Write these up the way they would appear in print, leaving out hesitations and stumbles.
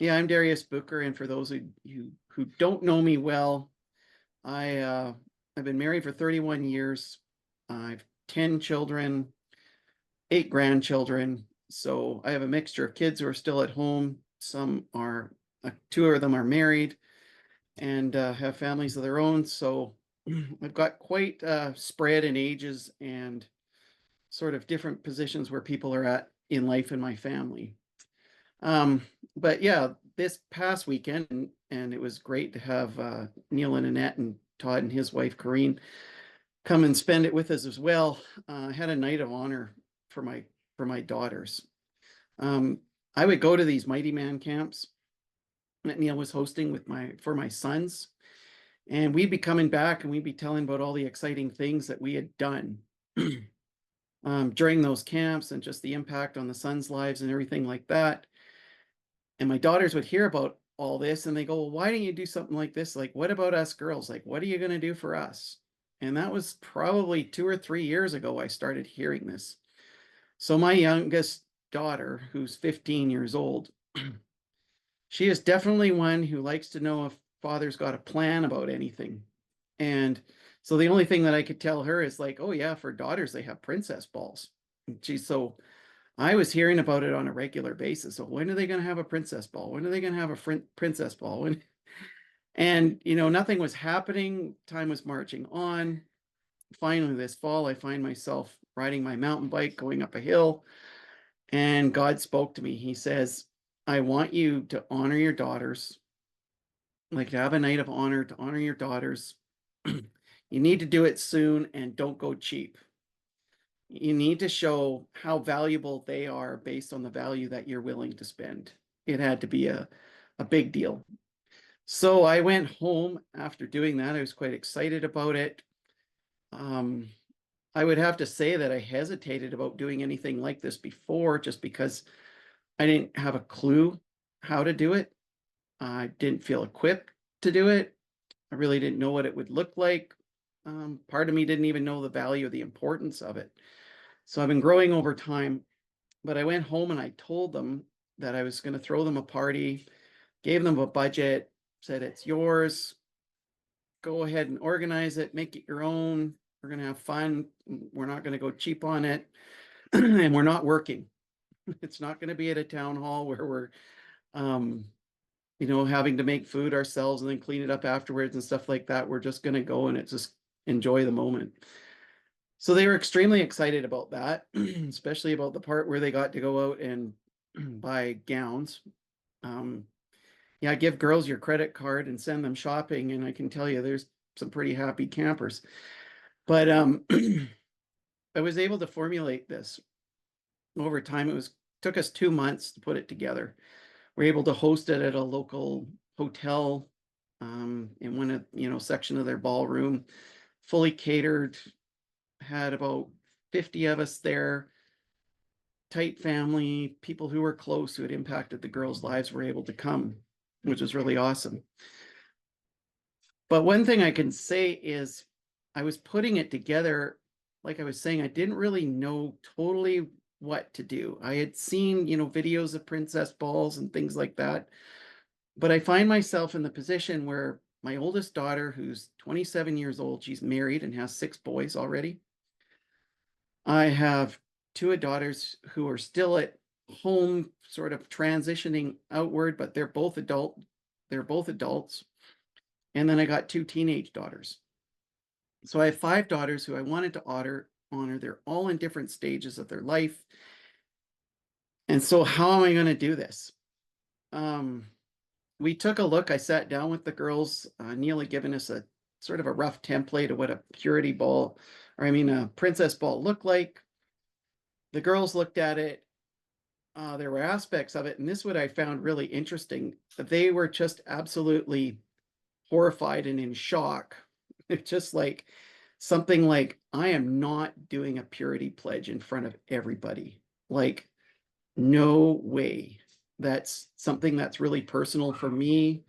Yeah, I'm Darius Bucher, and for those who don't know me well, I've been married for 31 years. I've 10 children, 8 grandchildren. So I have a mixture of kids who are still at home. Some are, two of them are married and have families of their own. So I've got quite spread in ages and sort of different positions where people are at in life in my family. Um, but yeah, this past weekend, and it was great to have Neil and Annette and Todd and his wife Corrine come and spend it with us as well. I had a night of honor for my daughters. Um, I would go to these Mighty Man camps that Neil was hosting with my sons, and we'd be coming back and we'd be telling about all the exciting things that we had done during those camps and just the impact on the sons' lives and everything like that. And my daughters would hear about all this and they go, well, why don't you do something like this? Like, what about us girls? Like, what are you going to do for us? And that was probably 2 or 3 years ago I started hearing this. So my youngest daughter, who's 15 years old, she is definitely one who likes to know if father's got a plan about anything. And so the only thing that I could tell her is like, oh yeah, for daughters, they have princess balls. And she's so I was hearing about it on a regular basis. So when are they going to have a princess ball? When are they going to have a princess ball? And nothing was happening. Time was marching on. Finally, this fall, I find myself riding my mountain bike, going up a hill, and God spoke to me. He says, I want you to honor your daughters, like to have a night of honor to honor your daughters. You need to do it soon and don't go cheap. You need to show how valuable they are based on the value that you're willing to spend. It had to be a big deal. So I went home after doing that. I was quite excited about it. Um, I would have to say that I hesitated about doing anything like this before just because I didn't have a clue how to do it. I didn't feel equipped to do it. I really didn't know what it would look like. Part of me didn't even know the value of the importance of it. So I've been growing over time, but I went home and I told them that I was going to throw them a party, gave them a budget, said it's yours. Go ahead and organize it, make it your own. We're going to have fun. We're not going to go cheap on it. And we're not working. It's not going to be at a town hall where we're, um, having to make food ourselves and then clean it up afterwards and stuff like that. We're just going to go and it's just enjoy the moment. So they were extremely excited about that, especially about the part where they got to go out and buy gowns. Um, yeah, give girls your credit card and send them shopping, and I can tell you there's some pretty happy campers. But I was able to formulate this over time. It was took us 2 months to put it together. We're able to host it at a local hotel in one of section of their ballroom, fully catered. Had about 50 of us there, tight family, people who were close who had impacted the girls' lives were able to come, which was really awesome. But one thing I can say is I was putting it together, like I was saying, I didn't really know totally what to do. I had seen, videos of princess balls and things like that, but I find myself in the position where my oldest daughter, who's 27 years old, she's married and has 6 boys already. I have two daughters who are still at home, sort of transitioning outward, but they're both adult. They're both adults. And then I got 2 teenage daughters. So I have 5 daughters who I wanted to honor. They're all in different stages of their life. And so how am I going to do this? We took a look. I sat down with the girls. Neil had given us a sort of a rough template of what a purity ball, or I mean, a princess ball looked like. The girls looked at it. There were aspects of it, and this is what I found really interesting. They were just absolutely horrified and in shock. It's just like something like, I am not doing a purity pledge in front of everybody. Like, no way. That's something that's really personal for me.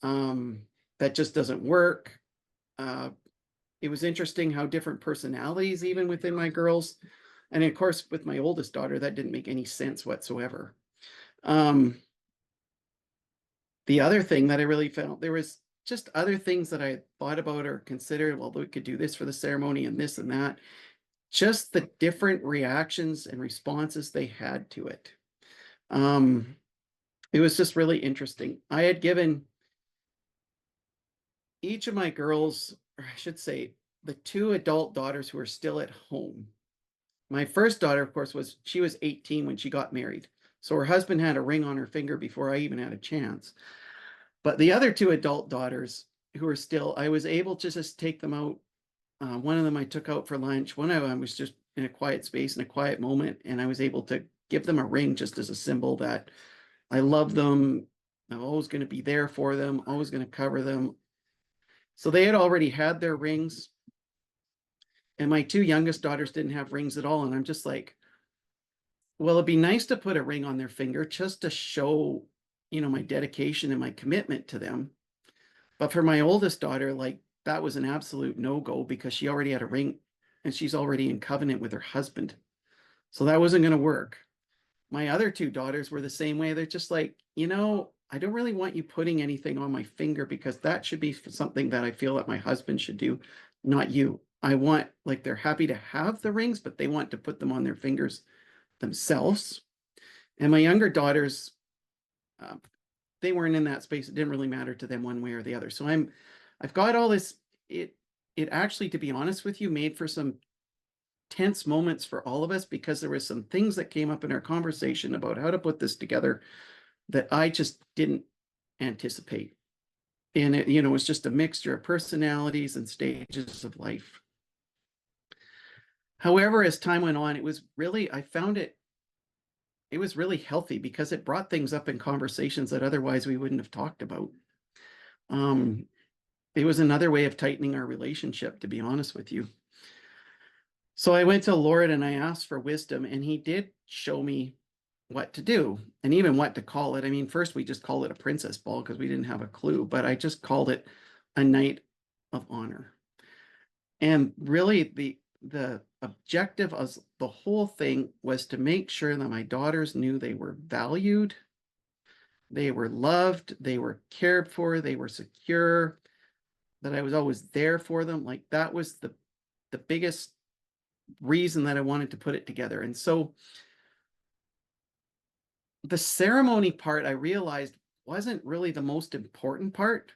That just doesn't work. Uh, it was interesting how different personalities, even within my girls, and of course, with my oldest daughter, that didn't make any sense whatsoever. Um, The other thing that I really felt, there was just other things that I thought about or considered, well, we could do this for the ceremony and this and that. Just the different reactions and responses they had to it. It was just really interesting. I had given each of my girls, or I should say, the two adult daughters who are still at home. My first daughter, of course, she was 18 when she got married. So her husband had a ring on her finger before I even had a chance. But the other two adult daughters who are still, I was able to just take them out. One of them I took out for lunch. One of them was just in a quiet space, in a quiet moment, and I was able to give them a ring just as a symbol that I love them. I'm always going to be there for them, always going to cover them. So they had already had their rings. And my two youngest daughters didn't have rings at all. And I'm just like, well, it'd be nice to put a ring on their finger just to show, my dedication and my commitment to them. But for my oldest daughter, like that was an absolute no-go because she already had a ring and she's already in covenant with her husband. So that wasn't going to work. My other two daughters were the same way. They're just like, I don't really want you putting anything on my finger because that should be something that I feel that my husband should do, not you. I want, like, they're happy to have the rings, but they want to put them on their fingers themselves. And my younger daughters, they weren't in that space. It didn't really matter to them one way or the other. So I've got all this. It actually, to be honest with you, made for some tense moments for all of us because there was some things that came up in our conversation about how to put this together that I just didn't anticipate. And it was just a mixture of personalities and stages of life. However, as time went on, I found it was really healthy because it brought things up in conversations that otherwise we wouldn't have talked about. It was another way of tightening our relationship, to be honest with you. So I went to the Lord and I asked for wisdom, and he did show me what to do and even what to call it. I mean, first we just called it a princess ball because we didn't have a clue, but I just called it a night of honor. And really the objective of the whole thing was to make sure that my daughters knew they were valued, they were loved, they were cared for, they were secure, that I was always there for them. Like that was the biggest reason that I wanted to put it together. And so the ceremony part, I realized, wasn't really the most important part.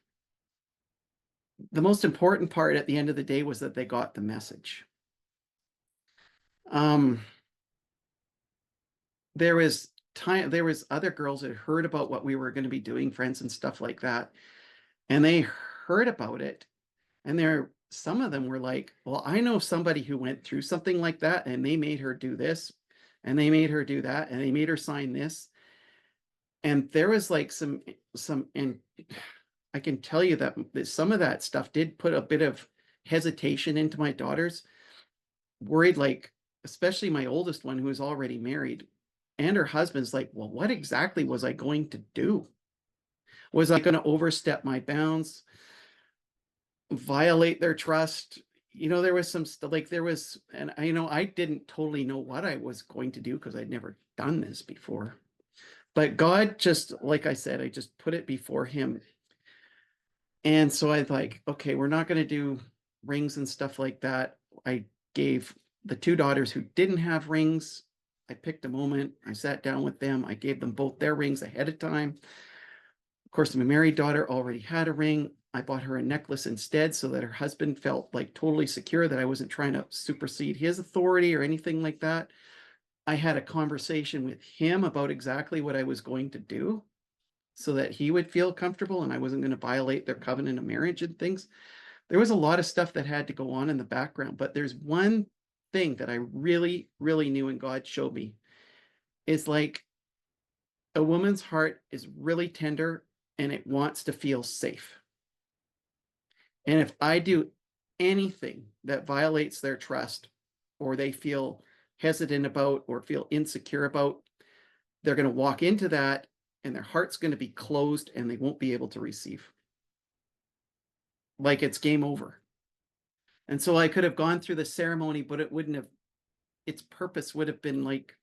The most important part at the end of the day was that they got the message. There was other girls that had heard about what we were going to be doing, friends and stuff like that, and they heard about it, and some of them were like, well, I know somebody who went through something like that, and they made her do this, and they made her do that, and they made her sign this. And there was like and I can tell you that some of that stuff did put a bit of hesitation into my daughters, worried, like, especially my oldest one who is already married, and her husband's like, well, what exactly was I going to do? Was I going to overstep my bounds, violate their trust? There was some stuff like and I didn't totally know what I was going to do because I'd never done this before. But God just, like I said, I just put it before him. And so I like, okay, we're not going to do rings and stuff like that. I gave the two daughters who didn't have rings, I picked a moment, I sat down with them, I gave them both their rings ahead of time. Of course, my married daughter already had a ring. I bought her a necklace instead so that her husband felt like totally secure that I wasn't trying to supersede his authority or anything like that. I had a conversation with him about exactly what I was going to do so that he would feel comfortable and I wasn't going to violate their covenant of marriage and things. There was a lot of stuff that had to go on in the background, but there's one thing that I really, really knew and God showed me is like a woman's heart is really tender and it wants to feel safe. And if I do anything that violates their trust or they feel hesitant about or feel insecure about, they're going to walk into that and their heart's going to be closed and they won't be able to receive. Like it's game over. And so I could have gone through the ceremony, but its purpose would have been like,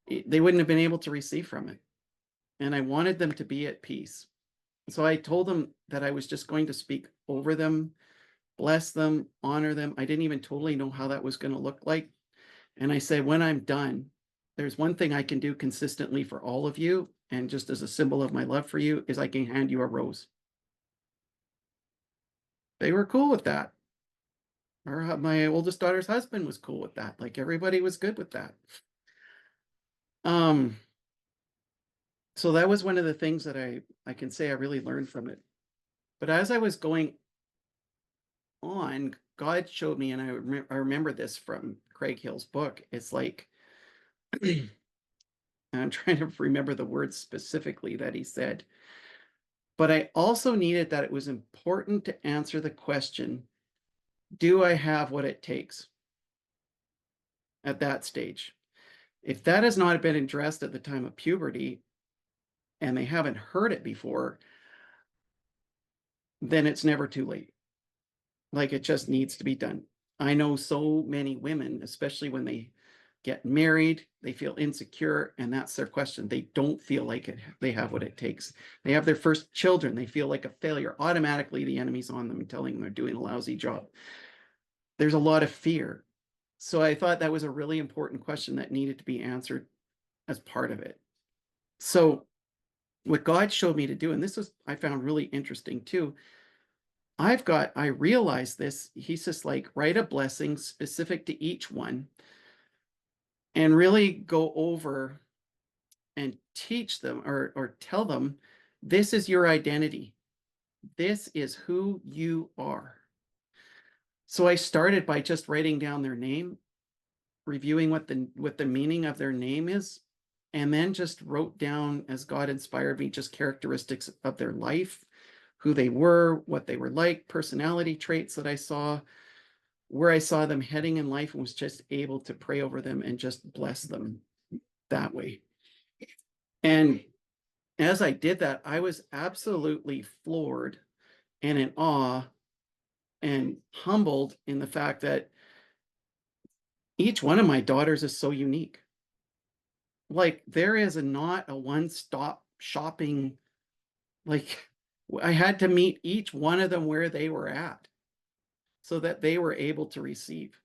they wouldn't have been able to receive from it. and I wanted them to be at peace. So I told them that I was just going to speak over them, bless them, honor them. I didn't even totally know how that was going to look like. And I said, when I'm done, there's one thing I can do consistently for all of you, and just as a symbol of my love for you, is I can hand you a rose. They were cool with that. My oldest daughter's husband was cool with that. Like, everybody was good with that. Um, so that was one of the things that I can say I really learned from it. But as I was going on, God showed me, and I remember this from Craig Hill's book. It's like, I'm trying to remember the words specifically that he said, but I also needed that it was important to answer the question, do I have what it takes at that stage? If that has not been addressed at the time of puberty and they haven't heard it before, then it's never too late. Like, it just needs to be done. I know so many women, especially when they get married, they feel insecure, and that's their question. They don't feel like they have what it takes. They have their first children, they feel like a failure. Automatically, the enemy's on them and telling them they're doing a lousy job. There's a lot of fear. So I thought that was a really important question that needed to be answered as part of it. So what God showed me to do, and this was, I found really interesting too. I realized this. He's just like, write a blessing specific to each one and really go over and teach them or tell them, this is your identity. This is who you are. So I started by just writing down their name, reviewing what the meaning of their name is, and then just wrote down, as God inspired me, just characteristics of their life, who they were, what they were like, personality traits that I saw, where I saw them heading in life, and was just able to pray over them and just bless them that way. And as I did that, I was absolutely floored and in awe and humbled in the fact that each one of my daughters is so unique. Like, there is not a one-stop shopping. Like, I had to meet each one of them where they were at so that they were able to receive.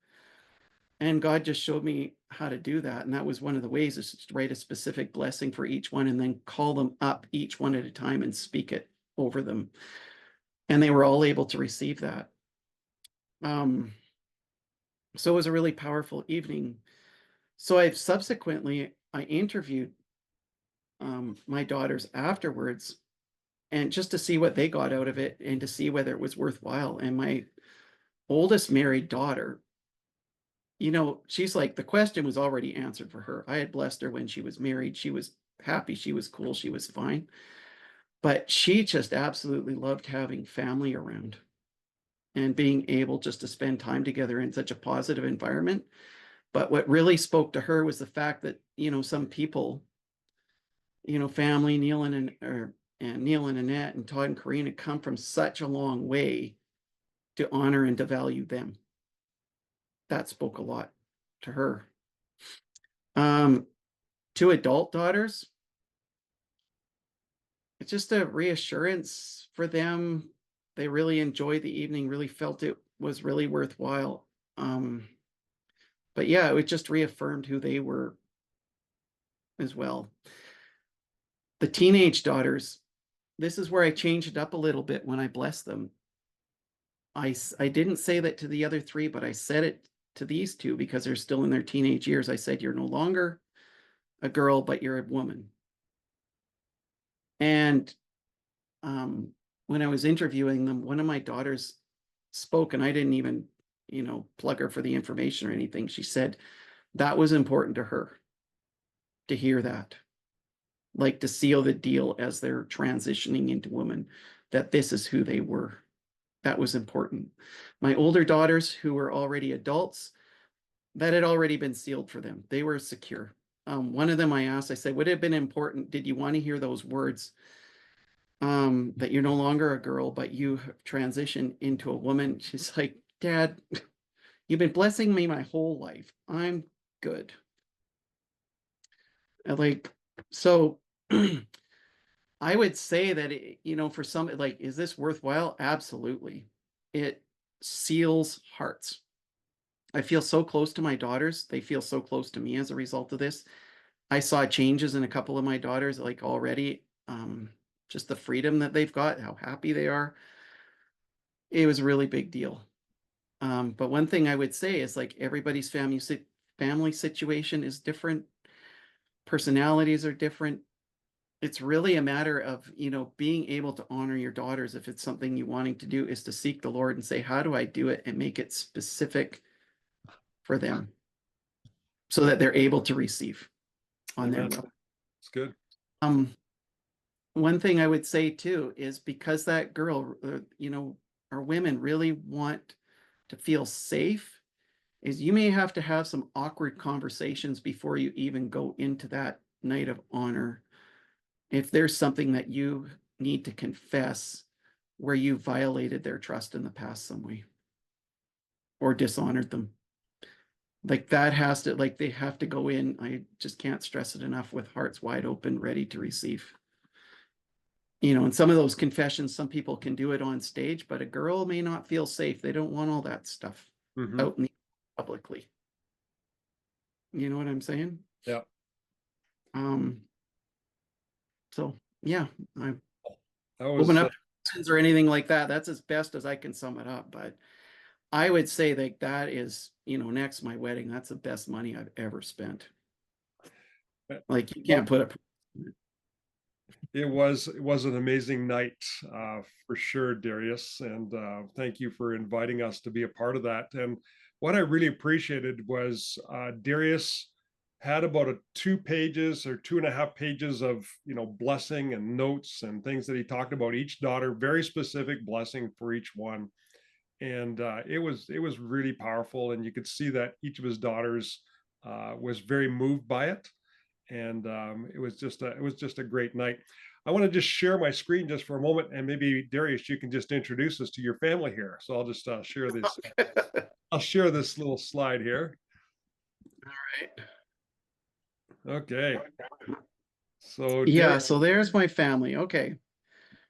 And God just showed me how to do that. And that was one of the ways, is to write a specific blessing for each one and then call them up each one at a time and speak it over them. And they were all able to receive that. So it was a really powerful evening. So I interviewed my daughters afterwards, and just to see what they got out of it and to see whether it was worthwhile. And my oldest married daughter, she's like, the question was already answered for her. I had blessed her when she was married. She was happy. She was cool. She was fine. But she just absolutely loved having family around and being able just to spend time together in such a positive environment. But what really spoke to her was the fact that, some people, family, Neil and Neil and Annette and Todd and Karina, come from such a long way to honor and to value them. That spoke a lot to her. Two adult daughters, it's just a reassurance for them. They really enjoyed the evening, really felt it was really worthwhile. But yeah, it just reaffirmed who they were as well. The teenage daughters, this is where I changed it up a little bit when I blessed them. I didn't say that to the other three, but I said it to these two because they're still in their teenage years. I said, you're no longer a girl, but you're a woman. And when I was interviewing them, one of my daughters spoke, and I didn't even, plug her for the information or anything. She said that was important to her to hear that, like, to seal the deal as they're transitioning into women, that this is who they were. That was important. My older daughters, who were already adults, that had already been sealed for them. They were secure. One of them I asked, I said, would it have been important? Did you want to hear those words? That you're no longer a girl, but you have transitioned into a woman. She's like, Dad, you've been blessing me my whole life. I'm good. So I would say that, for some, like, is this worthwhile? Absolutely. It seals hearts. I feel so close to my daughters. They feel so close to me as a result of this. I saw changes in a couple of my daughters, like already. Just the freedom that they've got, how happy they are. It was a really big deal. But one thing I would say is, like, everybody's family situation is different. Personalities are different. It's really a matter of, being able to honor your daughters. If it's something you wanting to do, is to seek the Lord and say, how do I do it, and make it specific for them so that they're able to receive on their Amen. will. It's good. Um, One thing I would say too is, because that girl, or women really want to feel safe, is you may have to have some awkward conversations before you even go into that night of honor. If there's something that you need to confess where you violated their trust in the past some way or dishonored them, like that has to, like, they have to go in. I just can't stress it enough, with hearts wide open, ready to receive. And some of those confessions, some people can do it on stage, but a girl may not feel safe. They don't want all that stuff out in the publicly. You know what I'm saying? Yeah. Um, so yeah, I That open was up questions or anything like that. That's as best as I can sum it up. But I would say that that is, next to my wedding, that's the best money I've ever spent. Like, you well, can't put a it was an amazing night, for sure, Darius, and thank you for inviting us to be a part of that. And what I really appreciated was, Darius had about 2 pages or 2.5 pages of blessing and notes and things that he talked about each daughter, very specific blessing for each one. And it was really powerful, and you could see that each of his daughters was very moved by it. And it was just a great night. I want to just share my screen just for a moment, and maybe Darius, you can just introduce us to your family here. So I'll just share this. I'll share this little slide here. All right. Okay. So Yeah, Darius, so there's my family. Okay.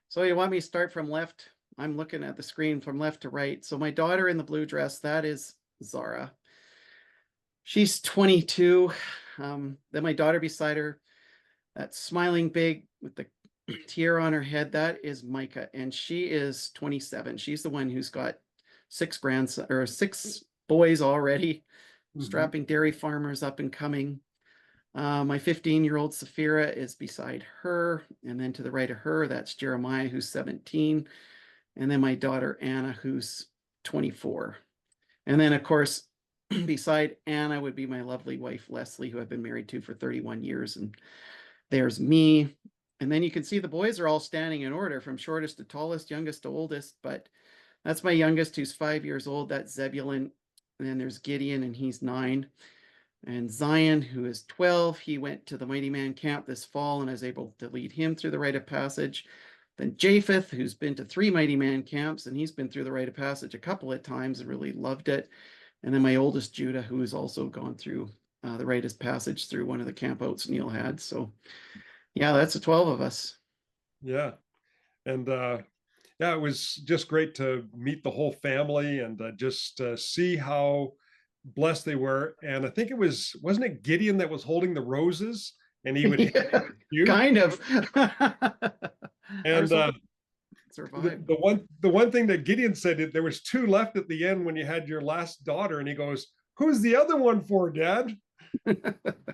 So you want me to start from left? I'm looking at the screen from left to right. So my daughter in the blue dress, that is Zara. She's 22. Then my daughter beside her, that smiling big with the tiara on her head, that is Micah, and she is 27. She's the one who's got six boys already, strapping dairy farmers up and coming. My 15-year-old Saphira is beside her, and then to the right of her, that's Jeremiah, who's 17, and then my daughter Anna, who's 24. And then, of course, beside Anna would be my lovely wife Leslie, who I've been married to for 31 years, and there's me. And then you can see the boys are all standing in order from shortest to tallest, youngest to oldest. But that's my youngest, who's 5 years old. That's Zebulun. And then there's Gideon, and he's 9. And Zion, who is 12. He went to the Mighty Man camp this fall, and I was able to lead him through the rite of passage. Then Japheth, who's been to 3 Mighty Man camps, and he's been through the rite of passage a couple of times and really loved it. And then my oldest, Judah, who has also gone through the rite of passage through one of the campouts Neil had. So yeah, that's the 12 of us. yeah, and yeah, it was just great to meet the whole family and just see how blessed they were. And I think wasn't it Gideon that was holding the roses, and he would hand Yeah, you. kind of. I was And hoping to the, survive. the one thing that Gideon said, that there was 2 left at the end when you had your last daughter, and he goes, "Who's the other one for, Dad?"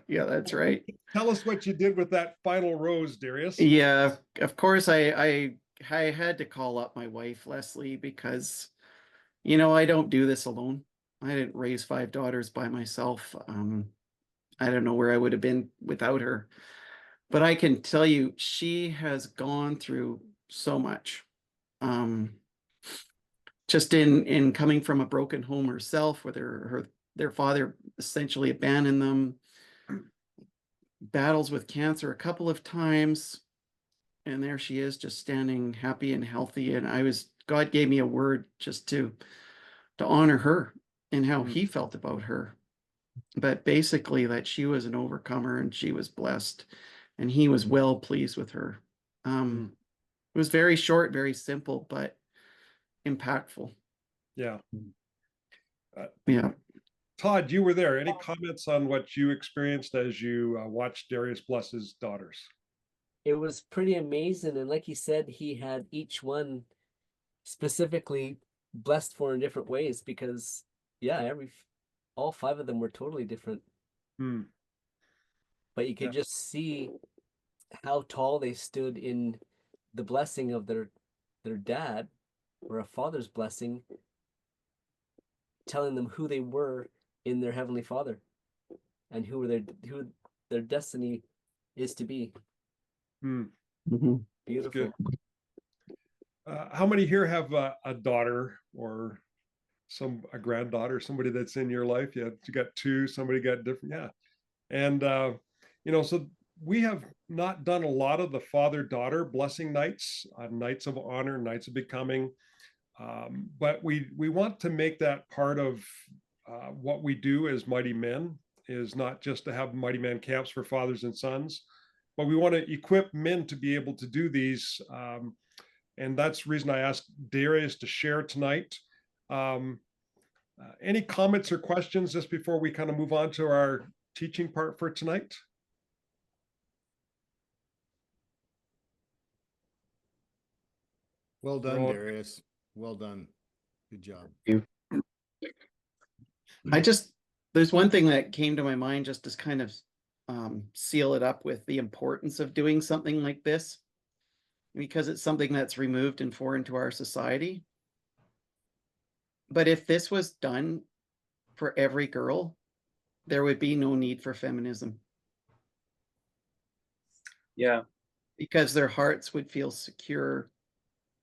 Yeah, that's right. Tell us what you did with that final rose, Darius. Yeah, of course I had to call up my wife Leslie, because I don't do this alone. I didn't raise 5 daughters by myself. I don't know where I would have been without her. But I can tell you, she has gone through so much. Um, just in coming from a broken home herself, where their father essentially abandoned them, battles with cancer a couple of times, and there she is, just standing happy and healthy. And God gave me a word just to honor her and how he felt about her. But basically, that she was an overcomer and she was blessed, and he was well pleased with her. It was very short, very simple, but impactful. Yeah. Yeah. Todd, you were there. Any comments on what you experienced as you watched Darius bless his daughters? It was pretty amazing. And like he said, he had each one specifically blessed for in different ways because, yeah, all 5 of them were totally different. But you could just see how tall they stood in the blessing of their dad, or a father's blessing, telling them who they were in their heavenly Father and who their destiny is to be. Beautiful. How many here have a daughter or a granddaughter, somebody that's in your life? Yeah, you got 2, somebody got different. Yeah. And, so we have not done a lot of the father-daughter blessing nights, nights of honor, nights of becoming. But we want to make that part of what we do as Mighty Men, is not just to have Mighty Men camps for fathers and sons, but we want to equip men to be able to do these. And that's the reason I asked Darius to share tonight. Any comments or questions just before we kind of move on to our teaching part for tonight? Well done, Darius. Well done. Good job. There's one thing that came to my mind just to kind of seal it up with the importance of doing something like this, because it's something that's removed and foreign to our society. But if this was done for every girl, there would be no need for feminism. Yeah. Because their hearts would feel secure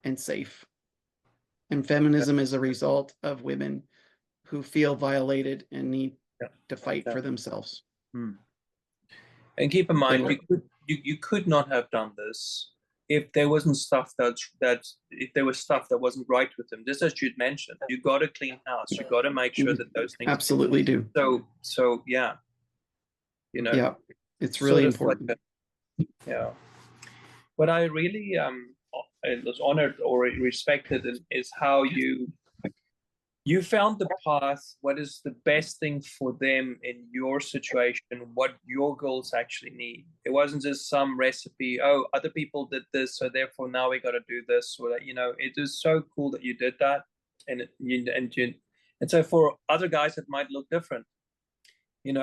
and safe. And feminism is a result of women who feel violated and need to fight for themselves. And keep in mind, you could not have done this if there wasn't stuff if there was stuff that wasn't right with them. Just as you'd mentioned, you got to clean house. You got to make sure that those things absolutely do. So yeah, yeah, it's really important. Yeah. What I really was honored or respected is how you found the path, what is the best thing for them in your situation, what your girls actually need. It wasn't just some recipe, oh, other people did this, so therefore now we got to do this, or that, it is so cool that you did that. And so for other guys, it might look different,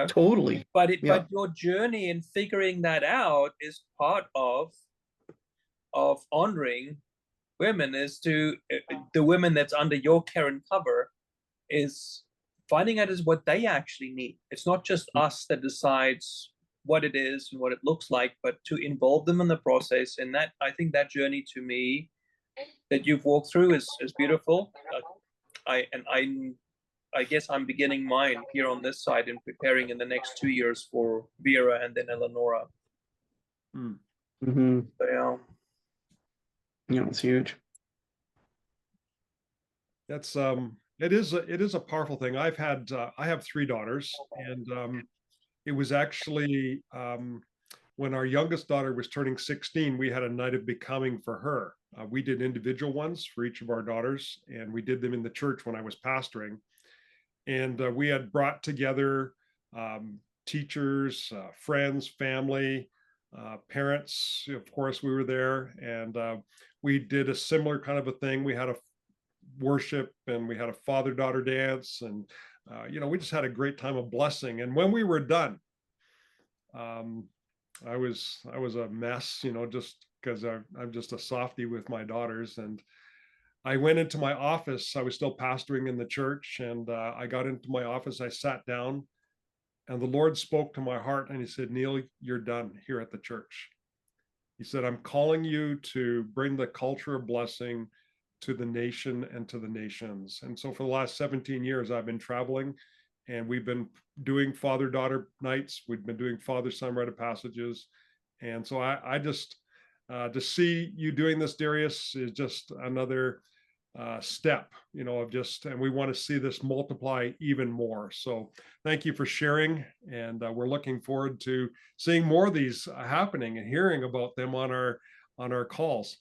Totally. But your journey in figuring that out is part of honoring women, is to the women that's under your care and cover, is finding out is what they actually need. It's not just us that decides what it is and what it looks like, but to involve them in the process. And that, I think that journey to me that you've walked through is beautiful. I guess I'm beginning mine here on this side and preparing in the next 2 years for Vera and then Eleonora. Mm-hmm. So, yeah. Yeah, it's huge. That's it is a powerful thing. I have 3 daughters, and it was actually when our youngest daughter was turning 16, we had a night of becoming for her. We did individual ones for each of our daughters, and we did them in the church when I was pastoring. And we had brought together teachers, friends, family, parents. Of course, we were there, and we did a similar kind of a thing. We had a worship, and we had a father-daughter dance, and we just had a great time of blessing. And when we were done, I was a mess, just because I'm just a softie with my daughters. And I went into my office. I was still pastoring in the church, and I got into my office. I sat down, and the Lord spoke to my heart, and he said, "Neil, you're done here at the church." He said, "I'm calling you to bring the culture of blessing to the nation and to the nations." And so for the last 17 years, I've been traveling, and we've been doing father-daughter nights. We've been doing father-son rite of passages. And so I just, to see you doing this, Darius, is just another step, and we want to see this multiply even more. So thank you for sharing. And we're looking forward to seeing more of these happening and hearing about them on on our calls.